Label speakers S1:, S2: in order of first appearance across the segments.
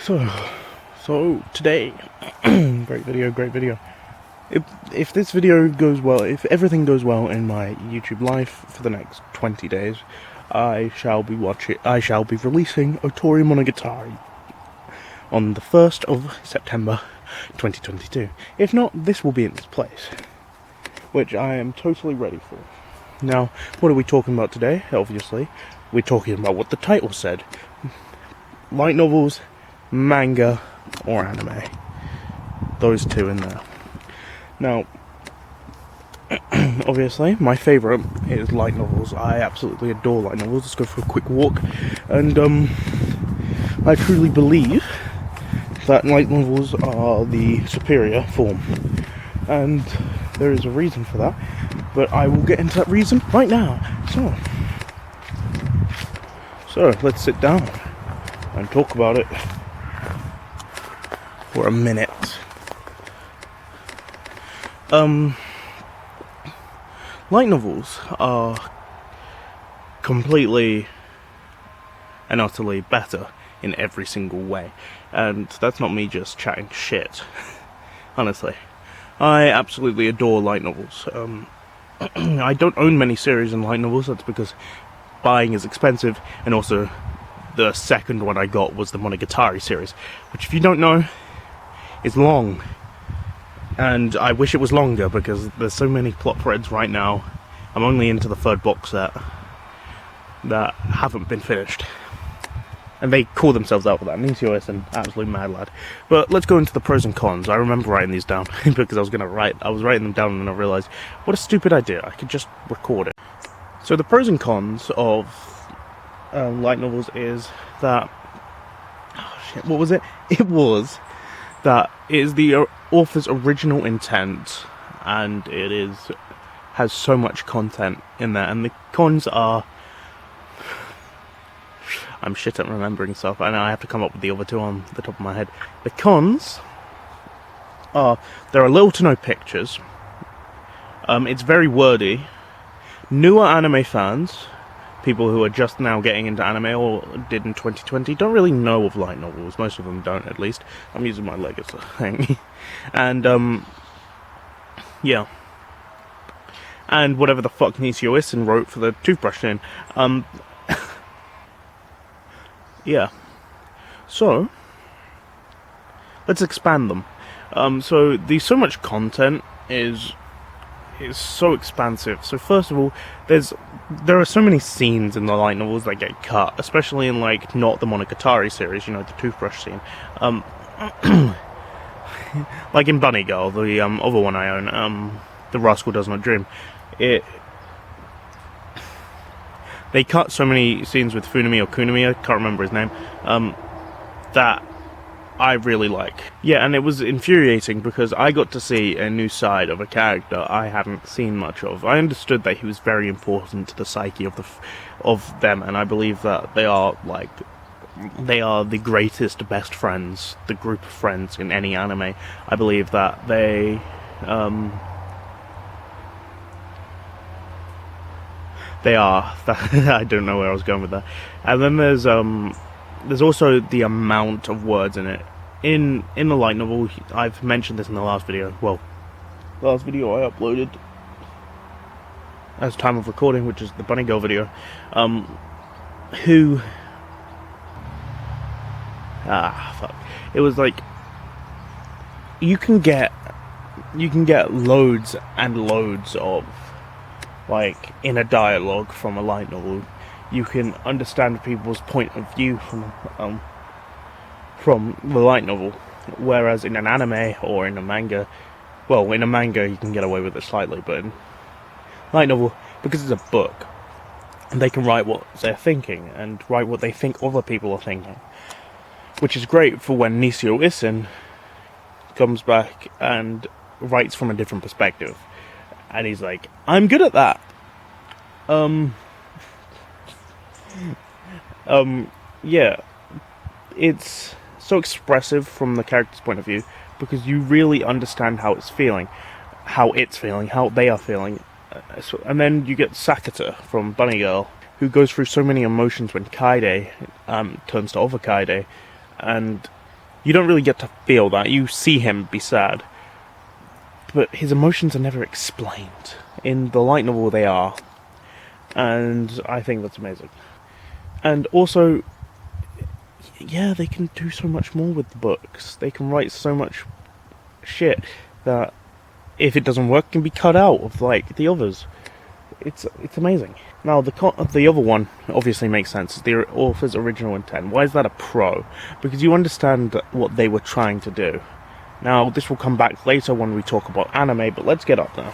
S1: So today, great video. If this video goes well, if everything goes well in my YouTube life for the next 20 days, I shall be releasing Otori Monogatari on the 1st of September 2022. If not, this will be in its place, which I am totally ready for. Now, what are we talking about today? Obviously, we're talking about what the title said. Light novels, manga, or anime. Those two in there. Now, obviously, my favourite is light novels. I absolutely adore light novels. Let's go for a quick walk. And, I truly believe that light novels are the superior form. And there is a reason for that. But I will get into that reason right now. So let's sit down and talk about it for a minute. Light novels are completely and utterly better in every single way, and that's not me just chatting shit. Honestly, I absolutely adore light novels. I don't own many series in light novels. That's because buying is expensive, and also the second one I got was the Monogatari series, which, if you don't know, is long. And I wish it was longer, because there's so many plot threads right now. I'm only into the third box set that haven't been finished. And they call themselves out for that. Nishio is an absolute mad lad. But let's go into the pros and cons. I remember writing these down, because I was writing them down, and then I realised, what a stupid idea. I could just record it. So the pros and cons of light novels is that... Oh shit, what was it? It was that it is the author's original intent, and it has so much content in there. And the cons are... I'm shit at remembering stuff. I know I have to come up with the other two on the top of my head. The cons are there are little to no pictures. It's very wordy. Newer anime fans, people who are just now getting into anime or did in 2020, don't really know of light novels. Most of them don't, at least. I'm using my leg as a thing. And, yeah. And whatever the fuck Nishio Isen wrote for the toothbrush scene. Yeah. So, let's expand them. So the so much content is so expansive. So first of all, there are so many scenes in the light novels that get cut, especially in, like, not the Monogatari series, you know, the toothbrush scene. Like in Bunny Girl, the other one I own, The Rascal Does Not Dream. They cut so many scenes with Funumi or Kunumi, I can't remember his name, that I really like. Yeah, and it was infuriating because I got to see a new side of a character I hadn't seen much of. I understood that he was very important to the psyche of them, and I believe that they are the greatest best friends, the group of friends in any anime. I believe that they are. I don't know where I was going with that. And then there's also the amount of words in it. In the light novel, I've mentioned this in the last video. Well, last video I uploaded as time of recording, which is the Bunny Girl video. Fuck. It was like you can get loads and loads of, like, inner dialogue from a light novel. You can understand people's point of view from the light novel, whereas in an anime or in a manga, well, in a manga you can get away with it slightly, but in light novel, because it's a book, they can write what they're thinking and write what they think other people are thinking, which is great for when Nishio Isen comes back and writes from a different perspective. And he's like, I'm good at that. Yeah. It's so expressive from the character's point of view, because you really understand how it's feeling, how they are feeling. And then you get Sakata from Bunny Girl, who goes through so many emotions when Kaide turns to other Kaide, and you don't really get to feel that. You see him be sad, but his emotions are never explained. In the light novel, they are, and I think that's amazing. And also, yeah, they can do so much more with the books. They can write so much shit that if it doesn't work, can be cut out of like the others. It's amazing. Now the other one obviously makes sense. It's the author's original intent. Why is that a pro? Because you understand what they were trying to do. Now this will come back later when we talk about anime, but let's get up now.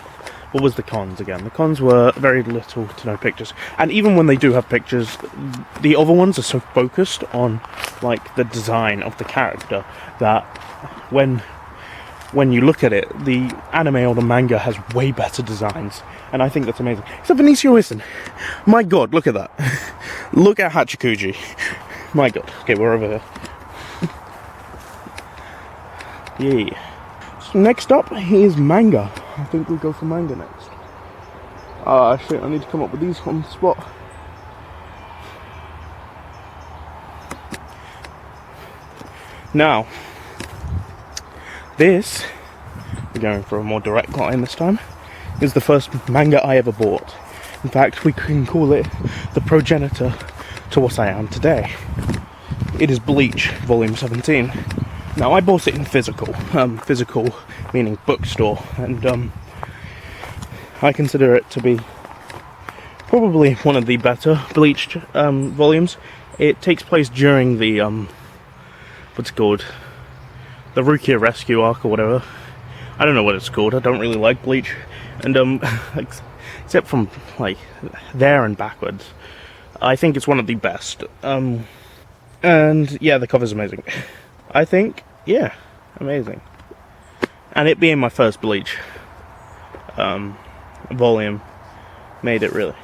S1: What was the cons again? The cons were very little to no pictures, and even when they do have pictures, the other ones are so focused on like the design of the character that when you look at it, the anime or the manga has way better designs, and I think that's amazing. Except Benicio Listen, my god, look at that. Look at Hachikuji. My god. Okay, we're over here. Yeah. So next up is manga. I think we'll go for manga next. Shit, I need to come up with these on the spot. Now, this, we're going for a more direct line this time, is the first manga I ever bought. In fact, we can call it the progenitor to what I am today. It is Bleach, volume 17. Now, I bought it in physical. Physical meaning bookstore, and I consider it to be probably one of the better Bleach volumes. It takes place during the, what's it called? The Rukia Rescue arc or whatever. I don't know what it's called. I don't really like Bleach, and except from like there and backwards, I think it's one of the best. And yeah, the cover's amazing. I think, yeah, amazing. And it being my first Bleach volume made it really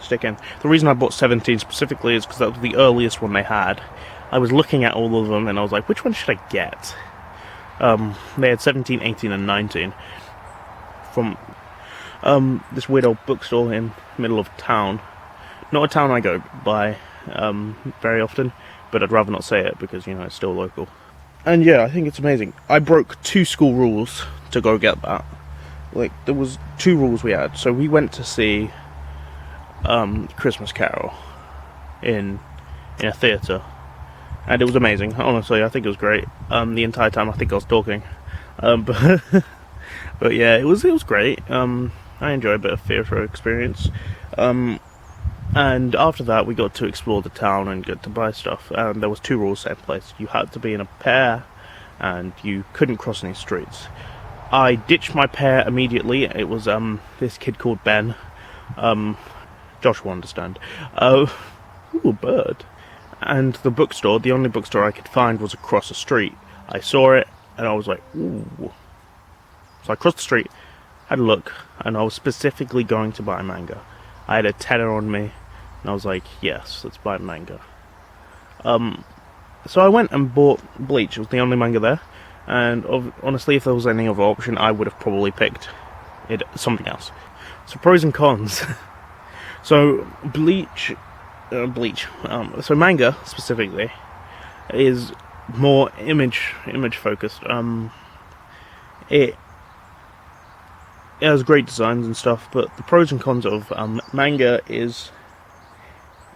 S1: stick in. The reason I bought 17 specifically is because that was the earliest one they had. I was looking at all of them and I was like, which one should I get? They had 17, 18 and 19 from this weird old bookstore in the middle of town. Not a town I go by very often, but I'd rather not say it because, you know, it's still local. And yeah, I think it's amazing. I broke 2 school rules to go get that. Like, there was 2 rules we had. So we went to see Christmas Carol in a theatre. And it was amazing, honestly. I think it was great. The entire time I think I was talking. But yeah, it was great. I enjoyed a bit of theatre experience. And after that, we got to explore the town and get to buy stuff. There was 2 rules set in place. You had to be in a pair, and you couldn't cross any streets. I ditched my pair immediately. It was this kid called Ben. Josh will understand. Ooh, a bird. And the bookstore, the only bookstore I could find was across the street. I saw it, and I was like, ooh. So I crossed the street, had a look, and I was specifically going to buy manga. I had a tenner on me, and I was like, yes, let's buy manga. So I went and bought Bleach. It was the only manga there, and honestly, if there was any other option, I would have probably picked something else. So pros and cons. So Bleach, so manga specifically is more image focused. It has great designs and stuff, but the pros and cons of manga is,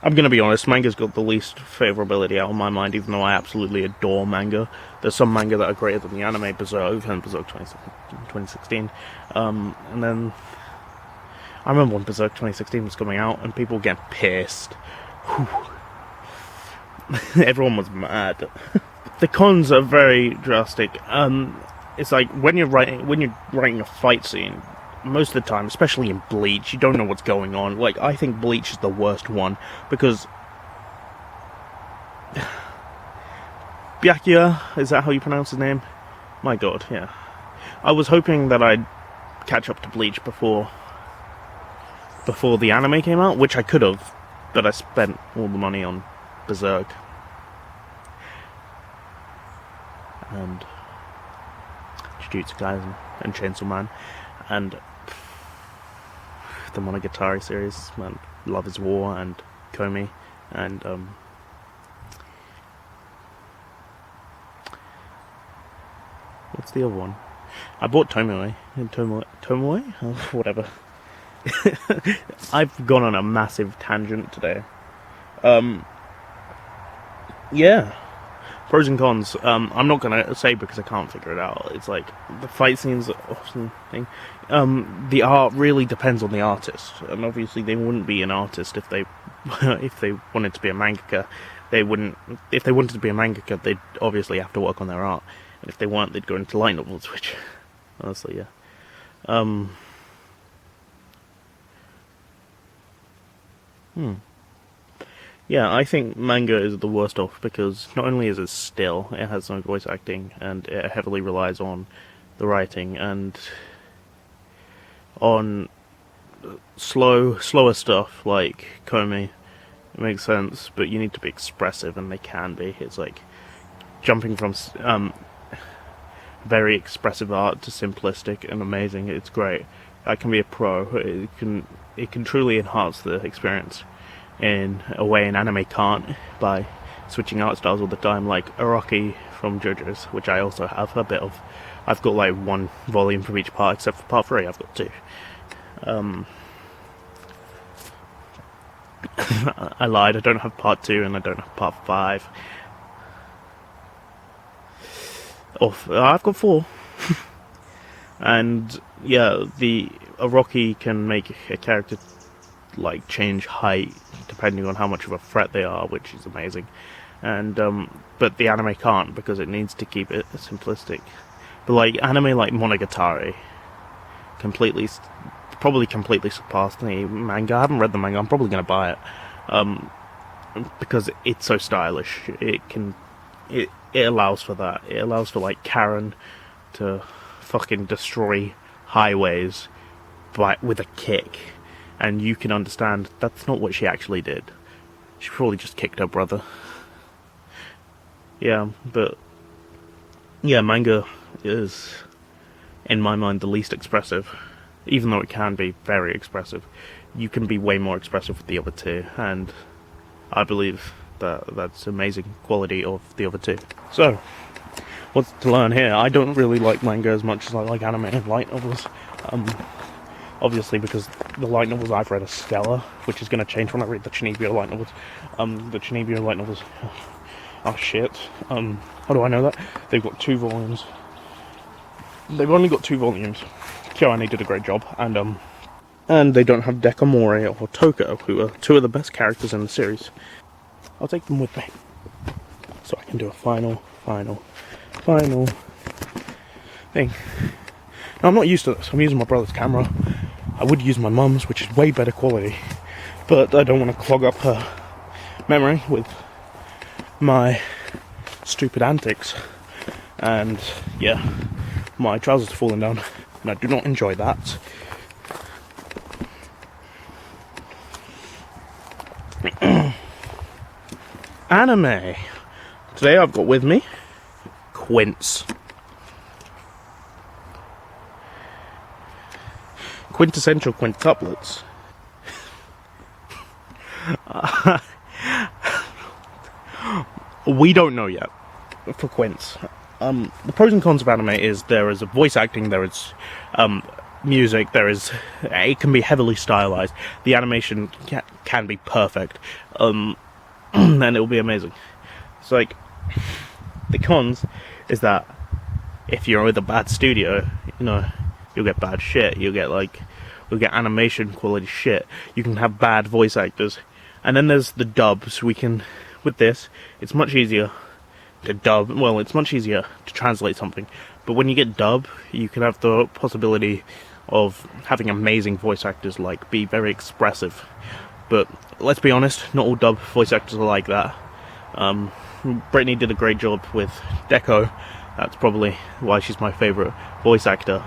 S1: I'm gonna be honest, manga's got the least favorability out of my mind, even though I absolutely adore manga. There's some manga that are greater than the anime, Berserk and Berserk 2016, and then I remember when Berserk 2016 was coming out and people were getting pissed. Everyone was mad. The cons are very drastic. It's like when you're writing a fight scene, most of the time, especially in Bleach, you don't know what's going on. Like, I think Bleach is the worst one because Byakuya, is that how you pronounce his name? My god, yeah. I was hoping that I'd catch up to Bleach before the anime came out, which I could have, but I spent all the money on Berserk. And Jujutsu Kaisen and Chainsaw Man and the Monogatari series, and Love is War and Komi, and What's the other one? I bought Tomoe. Tomoe? Oh, whatever. I've gone on a massive tangent today. Yeah. Pros and cons. I'm not gonna say because I can't figure it out. It's like the fight scenes are awesome thing. The art really depends on the artist, and obviously they wouldn't be an artist if they if they wanted to be a mangaka. They wouldn't. If they wanted to be a mangaka, they'd obviously have to work on their art, and if they weren't, they'd go into light novels. Which, honestly, yeah. Yeah, I think manga is the worst off because not only is it still, it has no voice acting, and it heavily relies on the writing and on slower stuff like Komi. It makes sense, but you need to be expressive, and they can be. It's like jumping from very expressive art to simplistic and amazing. It's great. I can be a pro. It can truly enhance the experience in a way an anime can't by switching art styles all the time, like Araki from JoJo's, which I also have a bit of. I've got like one volume from each part, except for part 3 I've got 2. I lied, I don't have part 2 and I don't have part 5. I've got 4. And yeah, the Araki can make a character like change height depending on how much of a threat they are, which is amazing. And but the anime can't because it needs to keep it simplistic. But like anime like Monogatari probably completely surpassed the manga. I haven't read the manga. I'm probably going to buy it because it's so stylish. It allows for that. It allows for like Karen to fucking destroy highways with a kick, and you can understand that's not what she actually did. She probably just kicked her brother. Yeah, but yeah, manga is, in my mind, the least expressive. Even though it can be very expressive, you can be way more expressive with the other two, and I believe that's amazing quality of the other two. So, what's to learn here? I don't really like manga as much as I like anime and light novels. Obviously, because the light novels I've read are stellar, which is going to change when I read the Chinibyo light novels. The Chinibyo light novels are shit. How do I know that? They've got 2 volumes. They've only got 2 volumes. Kyoani did a great job, and they don't have Dekamori or Toko, who are 2 of the best characters in the series. I'll take them with me, so I can do a final thing. Now, I'm not used to this. I'm using my brother's camera. I would use my mum's, which is way better quality, but I don't want to clog up her memory with my stupid antics. And yeah, my trousers are falling down, and I do not enjoy that. Anime. Today I've got with me Quince. Quintessential quintuplets. We don't know yet for Quince. The pros and cons of anime is there is a voice acting, there is music, it can be heavily stylized. The animation can be perfect, and it will be amazing. It's like, the cons is that if you're with a bad studio, you'll get bad shit. You'll get animation quality shit. You can have bad voice actors. And then there's the dubs. With this, it's much easier to dub. Well, it's much easier to translate something. But when you get dub, you can have the possibility of having amazing voice actors, be very expressive. But let's be honest, not all dub voice actors are like that. Brittany did a great job with Deco. That's probably why she's my favourite voice actor.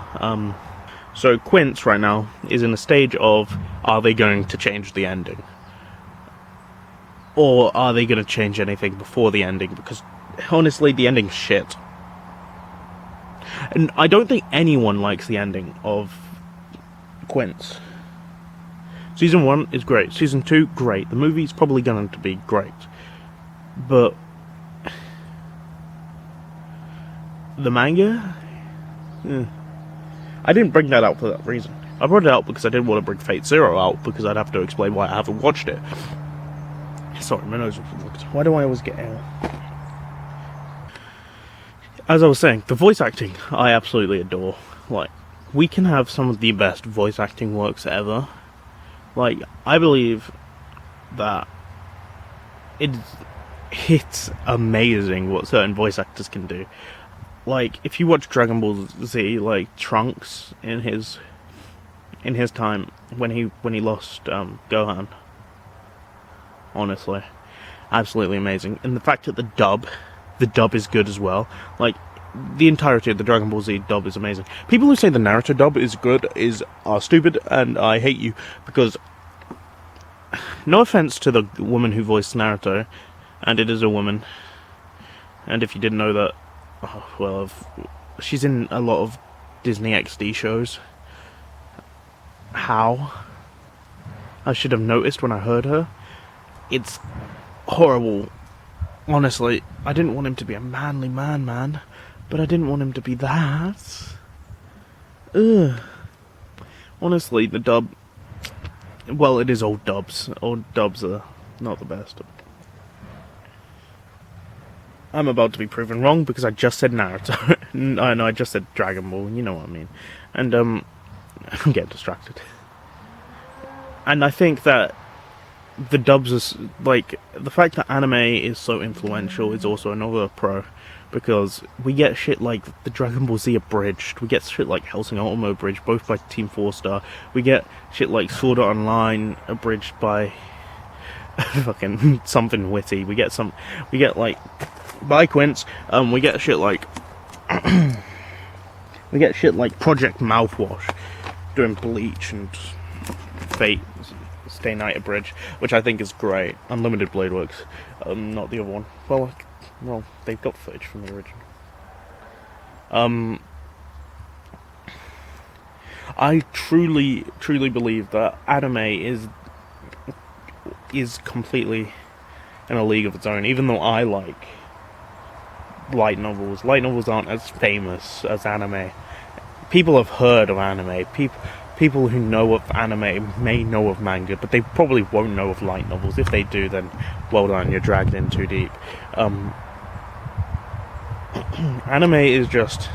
S1: So Quince right now is in a stage of, are they going to change the ending? Or are they going to change anything before the ending? Because honestly, the ending's shit. And I don't think anyone likes the ending of Quince. Season 1 is great. Season 2, great. The movie's probably going to be great. But the manga, I didn't bring that out for that reason. I brought it out because I didn't want to bring Fate Zero out, because I'd have to explain why I haven't watched it. Sorry, my nose was blocked. Why do I always get ill? As I was saying, the voice acting, I absolutely adore. Like, we can have some of the best voice acting works ever. Like, I believe that it's amazing what certain voice actors can do. Like, if you watch Dragon Ball Z, like Trunks in his time when he lost Gohan, honestly, absolutely amazing. And the fact that the dub is good as well. Like, the entirety of the Dragon Ball Z dub is amazing. People who say the Naruto dub is good are stupid, and I hate you, because no offense to the woman who voiced Naruto, and it is a woman, and if you didn't know that, oh, well, she's in a lot of Disney XD shows. How? I should have noticed when I heard her. It's horrible. Honestly, I didn't want him to be a manly man, but I didn't want him to be that. Ugh. Honestly, the dub... Well, it is old dubs. Old dubs are not the best. I'm about to be proven wrong because I just said Naruto. No, I just said Dragon Ball, you know what I mean. And, I'm getting distracted. And I think that the dubs are, like, the fact that anime is so influential is also another pro, because we get shit like the Dragon Ball Z abridged, we get shit like Hellsing Ultimate abridged, both by Team 4-Star, we get shit like Sword Art Online abridged by fucking something witty, we get like, by Quince, we get shit like, we get shit like Project Mouthwash doing Bleach and Fate Stay Night abridged, which I think is great. Unlimited Blade Works, not the other one. Well, they've got footage from the original. I truly believe that anime is completely in a league of its own. Even though I like light novels aren't as famous as anime. People have heard of anime. People who know of anime may know of manga, but they probably won't know of light novels. If they do, then well done, you're dragged in too deep. Anime is just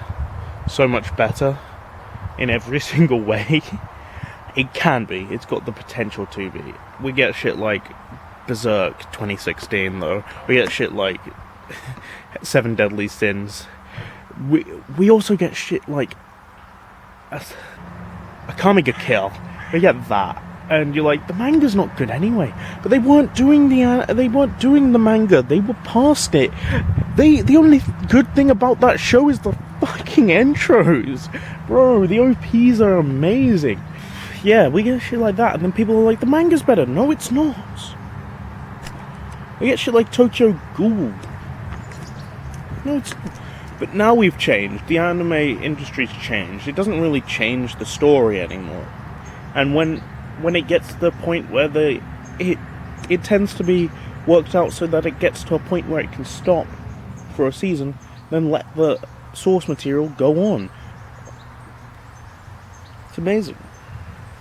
S1: so much better in every single way. It can be. It's got the potential to be. We get shit like Berserk 2016, though. We get shit like Seven Deadly Sins. We also get shit like Akame ga Kill. We get that, and you're like, the manga's not good anyway. But they weren't doing the manga. They were past it. The only good thing about that show is the fucking intros, bro. The OPs are amazing. Yeah, we get shit like that, and then people are like, the manga's better. No, it's not. We get shit like Tokyo Ghoul. No, it's not. But now we've changed. The anime industry's changed. It doesn't really change the story anymore. And when it gets to the point where it tends to be worked out so that it gets to a point where it can stop for a season, then let the source material go on. It's amazing.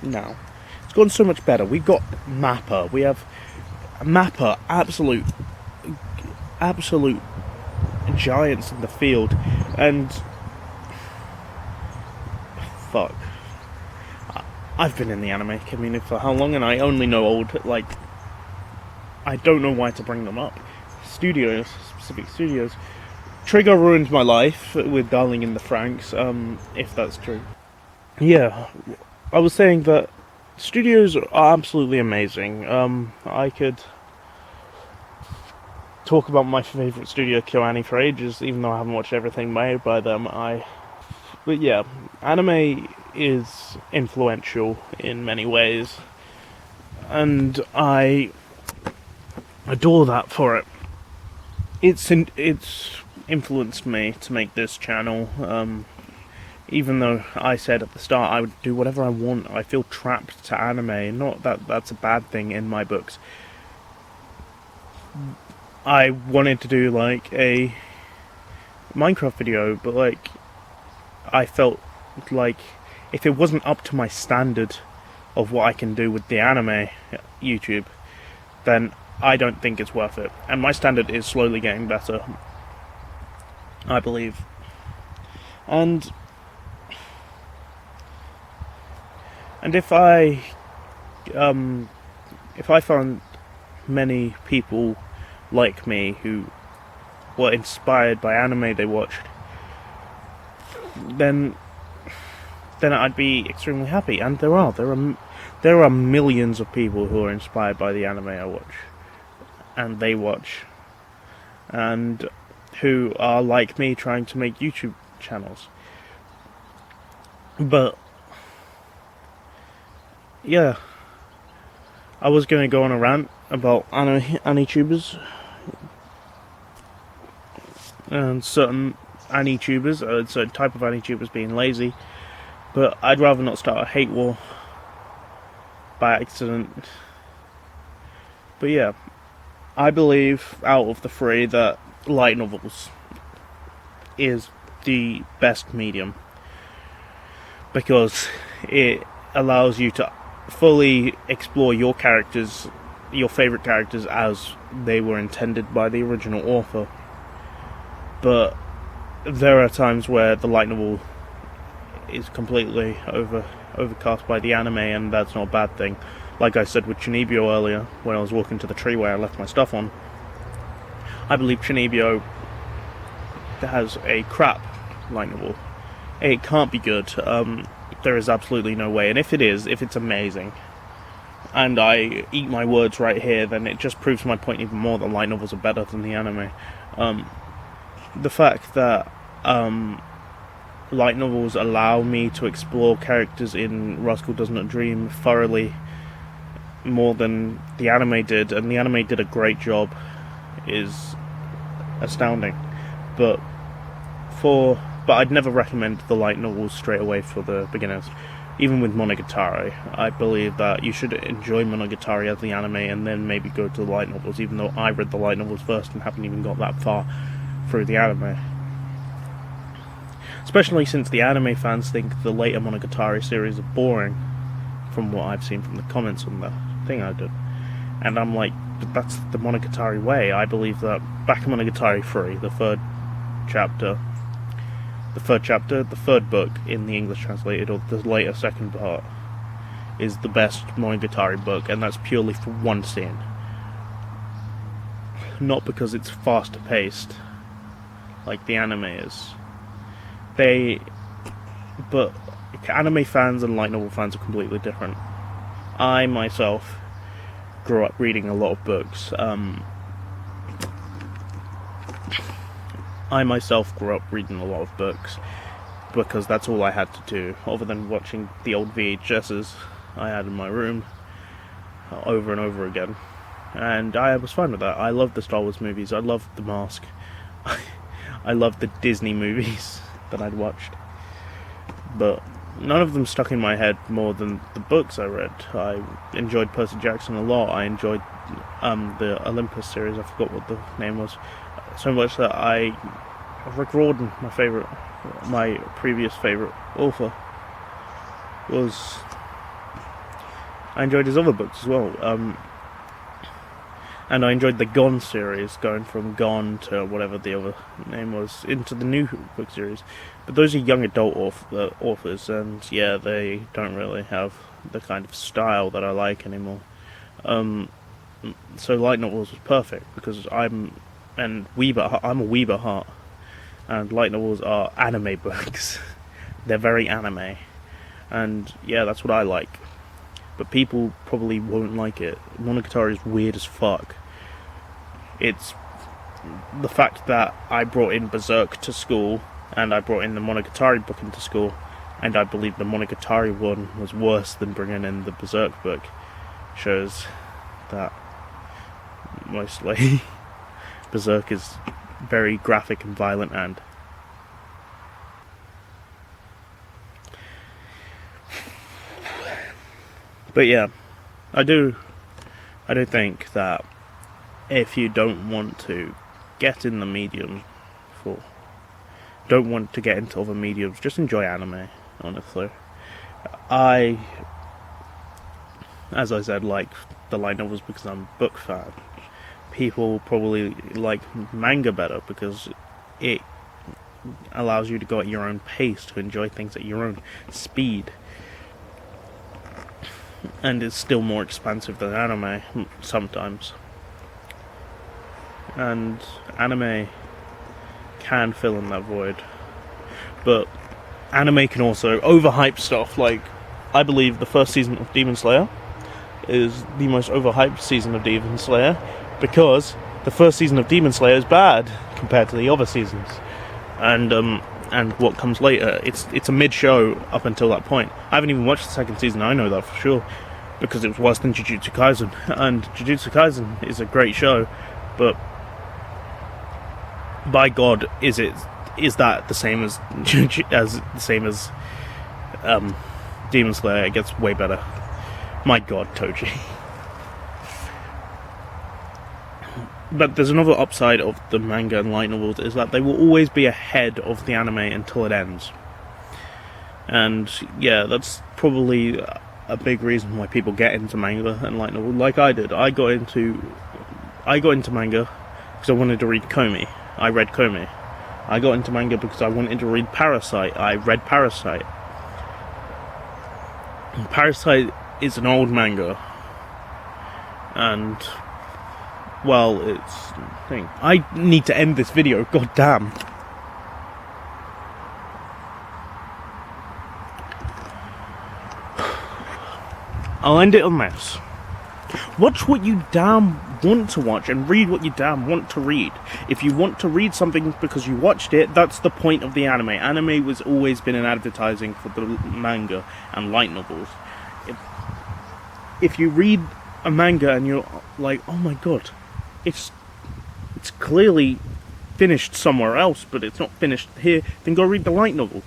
S1: Now, it's gotten so much better. We've got Mappa. We have Mappa, absolute giants in the field, and fuck, I've been in the anime community for how long, and I only know I don't know why to bring them up. Specific studios. Trigger ruined my life with Darling in the Franxx, if that's true. Yeah, I was saying that studios are absolutely amazing. I could talk about my favourite studio, KyoAni, for ages, even though I haven't watched everything made by them. But yeah, anime is influential in many ways, and I adore that for it. It's influenced me to make this channel, even though I said at the start I would do whatever I want. I feel trapped to anime. Not that that's a bad thing in my books. I wanted to do like a Minecraft video, but like I felt like if it wasn't up to my standard of what I can do with the anime YouTube, then I don't think it's worth it. And my standard is slowly getting better, I believe. And if I found many people like me who were inspired by anime they watched, then I'd be extremely happy. And there are millions of people who are inspired by the anime I watch, and they watch, and who are like me trying to make YouTube channels. But yeah, I was going to go on a rant about anitubers and certain anitubers, a certain type of anitubers being lazy, but I'd rather not start a hate war by accident. But yeah, I believe out of the three that light novels is the best medium, because it allows you to fully explore your characters, your favourite characters, as they were intended by the original author. But there are times where the light novel is completely overcast by the anime, and that's not a bad thing. Like I said with Chunibyo earlier, when I was walking to the tree where I left my stuff on, I believe Chunibyo has a crap light novel. It can't be good. There is absolutely no way. And if it's amazing, and I eat my words right here, then it just proves my point even more that light novels are better than the anime. The fact that light novels allow me to explore characters in Rascal Does Not Dream thoroughly more than the anime did, and the anime did a great job, is astounding. But I'd never recommend the light novels straight away for the beginners. Even with Monogatari, I believe that you should enjoy Monogatari as the anime and then maybe go to the light novels, even though I read the light novels first and haven't even got that far through the anime. Especially since the anime fans think the later Monogatari series are boring, from what I've seen from the comments on the thing I did. And I'm like, but that's the Monogatari way. I believe that Bakemonogatari 3, the third book in the English translated, or the later second part, is the best Monogatari book, and that's purely for one scene. Not because it's faster paced, like the anime is. But anime fans and light novel fans are completely different. I myself grew up reading a lot of books. Because that's all I had to do, other than watching the old VHSs I had in my room over and over again. And I was fine with that. I loved the Star Wars movies. I loved The Mask. I loved the Disney movies that I'd watched. But none of them stuck in my head more than the books I read. I enjoyed Percy Jackson a lot. I enjoyed the Olympus series. I forgot what the name was. So much that Rick Riordan, my previous favourite author, I enjoyed his other books as well. And I enjoyed the Gone series, going from Gone to whatever the other name was, into the new book series. But those are young adult authors, and yeah, they don't really have the kind of style that I like anymore. So light novels was perfect, because I'm a weeb at heart, and light novels are anime books. They're very anime, and yeah, that's what I like. But people probably won't like it. Monogatari is weird as fuck. It's the fact that I brought in Berserk to school, and I brought in the Monogatari book into school, and I believe the Monogatari one was worse than bringing in the Berserk book, shows that mostly Berserk is very graphic and violent. And but yeah, I do think that if you don't want to get in the medium for don't want to get into other mediums, just enjoy anime, honestly. I, as I said, like the light novels because I'm a book fan. People probably like manga better because it allows you to go at your own pace, to enjoy things at your own speed. And it's still more expansive than anime, sometimes. And anime can fill in that void. But anime can also overhype stuff, like, I believe the first season of Demon Slayer is the most overhyped season of Demon Slayer, because the first season of Demon Slayer is bad compared to the other seasons. And what comes later, it's a mid-show up until that point. I haven't even watched the second season, I know that for sure, because it was worse than Jujutsu Kaisen. And Jujutsu Kaisen is a great show, but by God, is that the same as Demon Slayer? It gets way better. My God, Toji. But there's another upside of the manga and light novels, is that they will always be ahead of the anime until it ends. And yeah, that's probably a big reason why people get into manga and light novel, like I did. I got into manga because I wanted to read Komi. I read Komi. I got into manga because I wanted to read Parasite. I read Parasite. Parasite is an old manga, and well, it's thing. I need to end this video. God damn. I'll end it on this. Watch what you damn want to watch and read what you damn want to read. If you want to read something because you watched it, that's the point of the anime. Anime was always been an advertising for the manga and light novels. If you read a manga and you're like, oh my god, it's clearly finished somewhere else, but it's not finished here, then go read the light novel.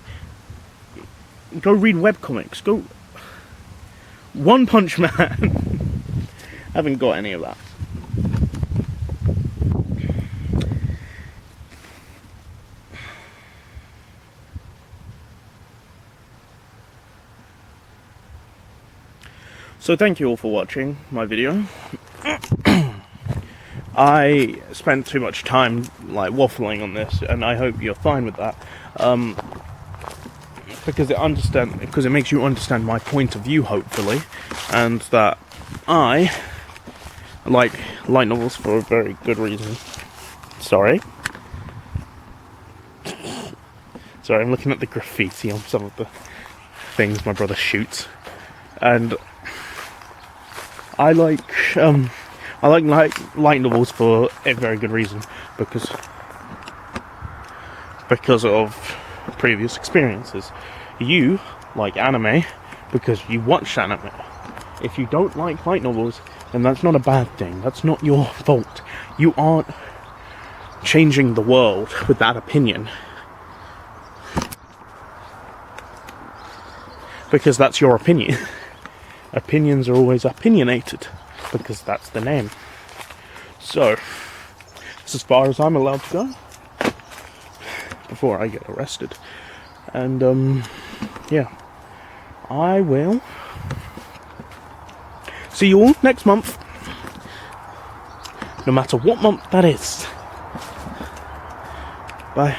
S1: Go read webcomics. Go One Punch Man. I haven't got any of that. So thank you all for watching my video. I spent too much time like waffling on this, and I hope you're fine with that. Because it makes you understand my point of view, hopefully, and that I like light novels for a very good reason. Sorry, I'm looking at the graffiti on some of the things my brother shoots, and I like light novels for a very good reason, because of previous experiences. You like anime because you watched anime. If you don't like light novels, then that's not a bad thing. That's not your fault. You aren't changing the world with that opinion, because that's your opinion. Opinions are always opinionated, because that's the name. So, that's as far as I'm allowed to go before I get arrested. And, yeah. I will see you all next month. No matter what month that is. Bye.